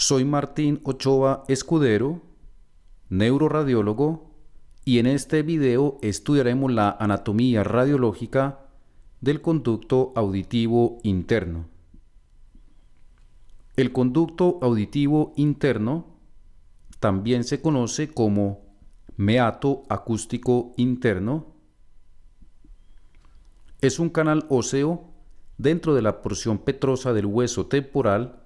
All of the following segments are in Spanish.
Soy Martín Ochoa Escudero, neuroradiólogo, y en este video estudiaremos la anatomía radiológica del conducto auditivo interno. El conducto auditivo interno también se conoce como meato acústico interno. Es un canal óseo dentro de la porción petrosa del hueso temporal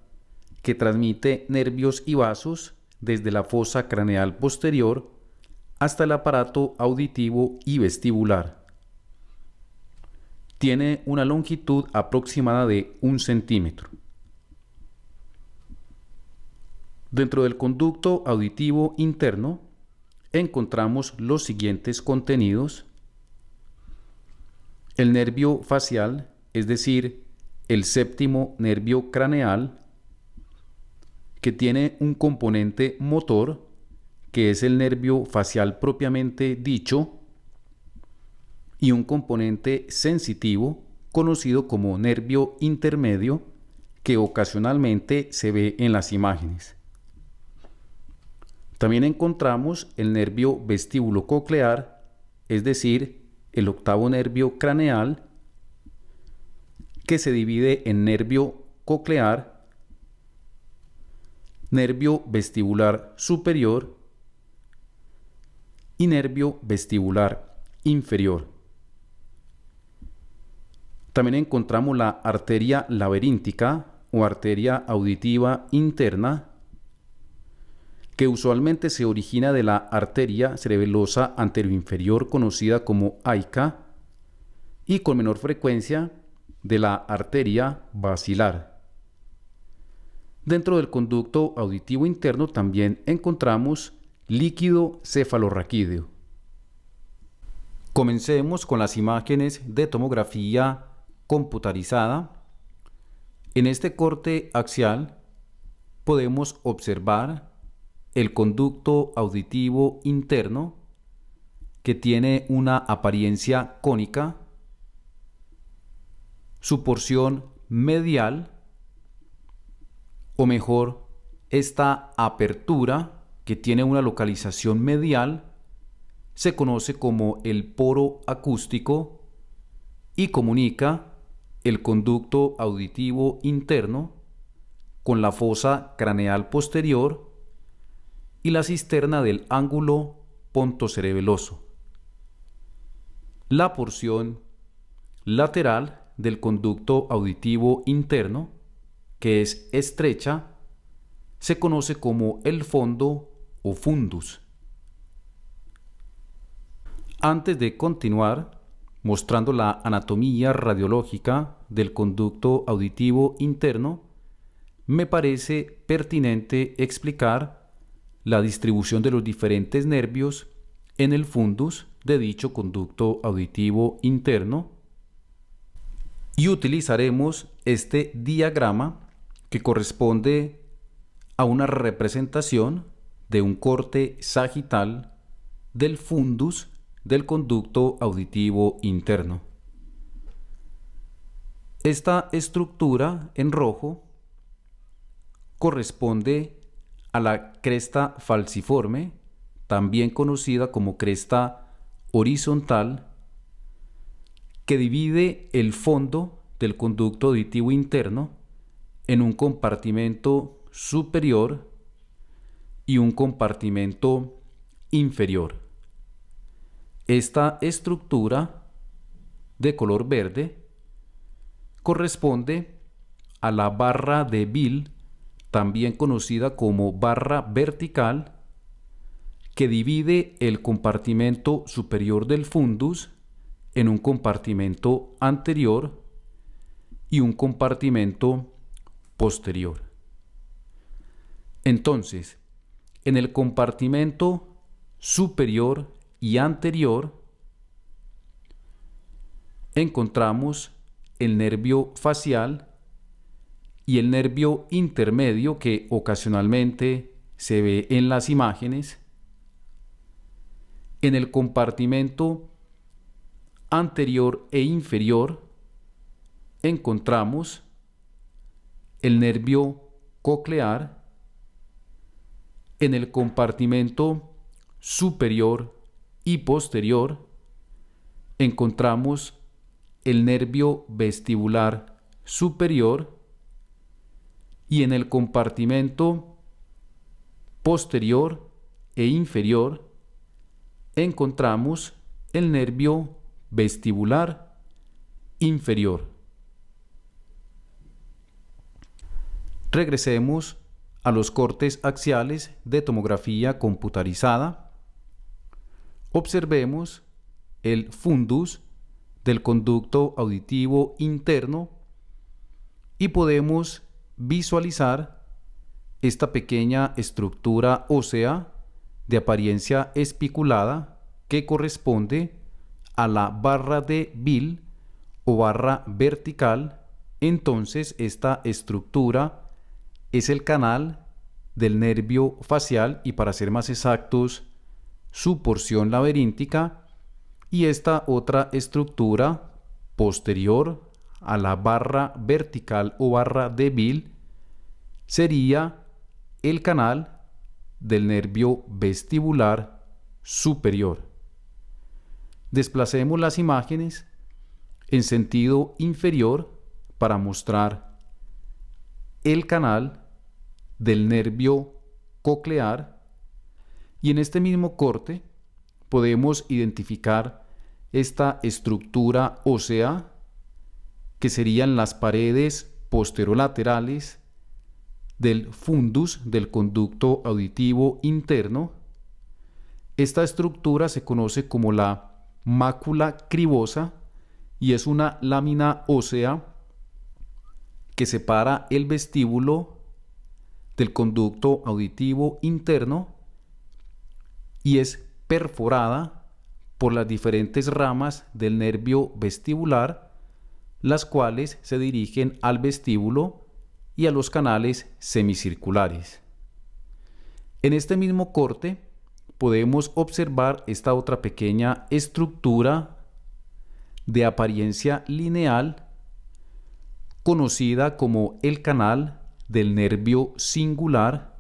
que transmite nervios y vasos desde la fosa craneal posterior hasta el aparato auditivo y vestibular. Tiene una longitud aproximada de 1 centímetro. Dentro del conducto auditivo interno encontramos los siguientes contenidos: el nervio facial, es decir, el séptimo nervio craneal, que tiene un componente motor, que es el nervio facial propiamente dicho, y un componente sensitivo, conocido como nervio intermedio, que ocasionalmente se ve en las imágenes. También encontramos el nervio vestíbulo-coclear, es decir, el octavo nervio craneal, que se divide en nervio coclear, nervio vestibular superior y nervio vestibular inferior. También encontramos la arteria laberíntica o arteria auditiva interna, que usualmente se origina de la arteria cerebelosa anteroinferior conocida como AICA, y con menor frecuencia de la arteria basilar. Dentro del conducto auditivo interno también encontramos líquido cefalorraquídeo. Comencemos con las imágenes de tomografía computarizada. En este corte axial podemos observar el conducto auditivo interno, que tiene una apariencia cónica. Su porción medial, o mejor, esta apertura, que tiene una localización medial, se conoce como el poro acústico y comunica el conducto auditivo interno con la fosa craneal posterior y la cisterna del ángulo pontocerebeloso. La porción lateral del conducto auditivo interno, que es estrecha, se conoce como el fondo o fundus. Antes de continuar mostrando la anatomía radiológica del conducto auditivo interno, me parece pertinente explicar la distribución de los diferentes nervios en el fundus de dicho conducto auditivo interno, y utilizaremos este diagrama, que corresponde a una representación de un corte sagital del fundus del conducto auditivo interno. Esta estructura en rojo corresponde a la cresta falciforme, también conocida como cresta horizontal, que divide el fondo del conducto auditivo interno en un compartimento superior y un compartimento inferior. Esta estructura de color verde corresponde a la barra de Bill, también conocida como barra vertical, que divide el compartimento superior del fundus en un compartimento anterior y un compartimento posterior. Entonces, en el compartimento superior y anterior encontramos el nervio facial y el nervio intermedio, que ocasionalmente se ve en las imágenes. En el compartimento anterior e inferior encontramos el nervio coclear En el compartimento superior y posterior encontramos el nervio vestibular superior y en el compartimento posterior e inferior encontramos el nervio vestibular inferior. Regresemos a los cortes axiales de tomografía computarizada. Observemos el fundus del conducto auditivo interno y podemos visualizar esta pequeña estructura ósea de apariencia espiculada que corresponde a la barra de Bill o barra vertical. Entonces esta estructura es el canal del nervio facial y, para ser más exactos, su porción laberíntica, y esta otra estructura posterior a la barra vertical o barra de Bill sería el canal del nervio vestibular superior. Desplacemos las imágenes en sentido inferior para mostrar el canal del nervio coclear, y en este mismo corte podemos identificar esta estructura ósea que serían las paredes posterolaterales del fundus del conducto auditivo interno. Esta estructura se conoce como la mácula cribosa y es una lámina ósea que separa el vestíbulo del conducto auditivo interno y es perforada por las diferentes ramas del nervio vestibular, las cuales se dirigen al vestíbulo y a los canales semicirculares. En este mismo corte podemos observar esta otra pequeña estructura de apariencia lineal conocida como el canal del nervio singular.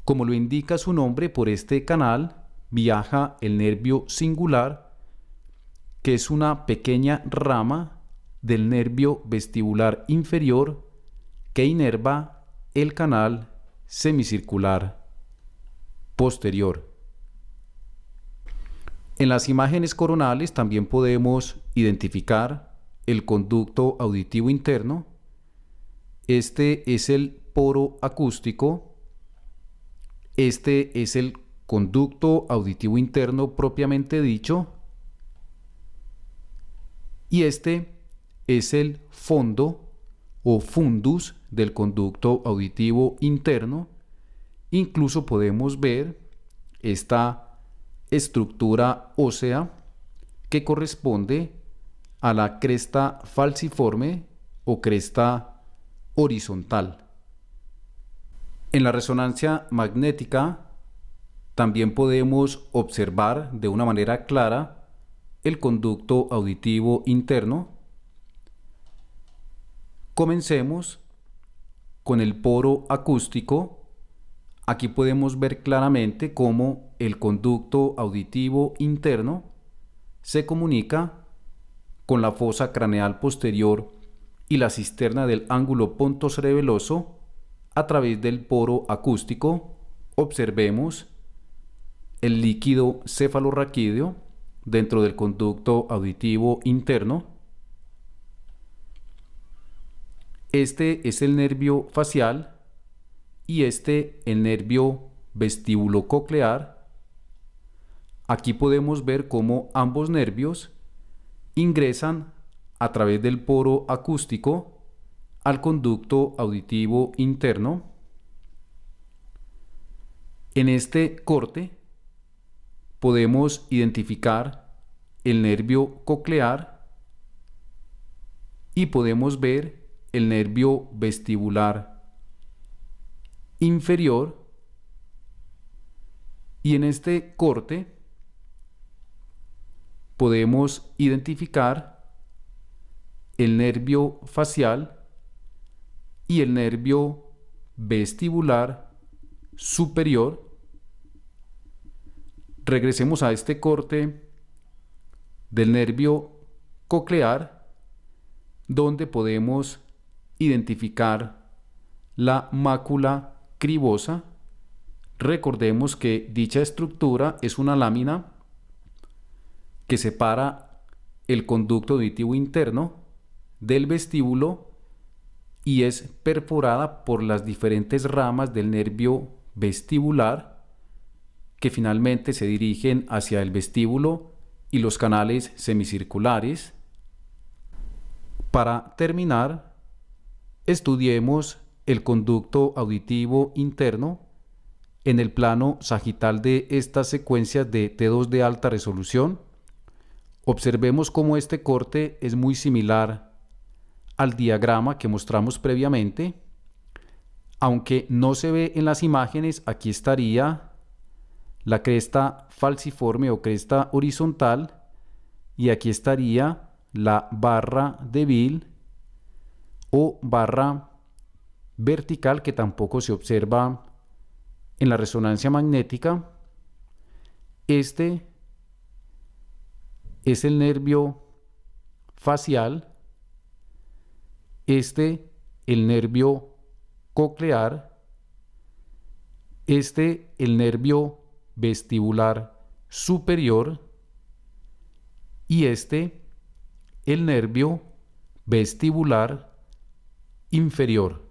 Como lo indica su nombre, por este canal viaja el nervio singular, que es una pequeña rama del nervio vestibular inferior que inerva el canal semicircular posterior. En las imágenes coronales también podemos identificar el conducto auditivo interno. Este es el poro acústico. Este es el conducto auditivo interno propiamente dicho. Y este es el fondo o fundus del conducto auditivo interno. Incluso podemos ver esta estructura ósea que corresponde a la cresta falciforme o cresta horizontal. En la resonancia magnética también podemos observar de una manera clara el conducto auditivo interno. Comencemos con el poro acústico. Aquí podemos ver claramente cómo el conducto auditivo interno se comunica con la fosa craneal posterior y la cisterna del ángulo pontocerebeloso a través del poro acústico. Observemos el líquido cefalorraquídeo dentro del conducto auditivo interno. Este es el nervio facial y este el nervio vestíbulo-coclear. Aquí podemos ver cómo ambos nervios ingresan a través del poro acústico al conducto auditivo interno. En este corte podemos identificar el nervio coclear y podemos ver el nervio vestibular inferior, y en este corte podemos identificar el nervio facial y el nervio vestibular superior. Regresemos a este corte del nervio coclear, donde podemos identificar la mácula cribosa. Recordemos que dicha estructura es una lámina que separa el conducto auditivo interno del vestíbulo y es perforada por las diferentes ramas del nervio vestibular que finalmente se dirigen hacia el vestíbulo y los canales semicirculares. Para terminar, estudiemos el conducto auditivo interno en el plano sagital de estas secuencias de T2 de alta resolución. Observemos cómo este corte es muy similar al diagrama que mostramos previamente. Aunque no se ve en las imágenes, aquí estaría la cresta falciforme o cresta horizontal y aquí estaría la barra de Bill o barra vertical, que tampoco se observa en la resonancia magnética. Este es el nervio facial, este el nervio coclear, este el nervio vestibular superior y este el nervio vestibular inferior.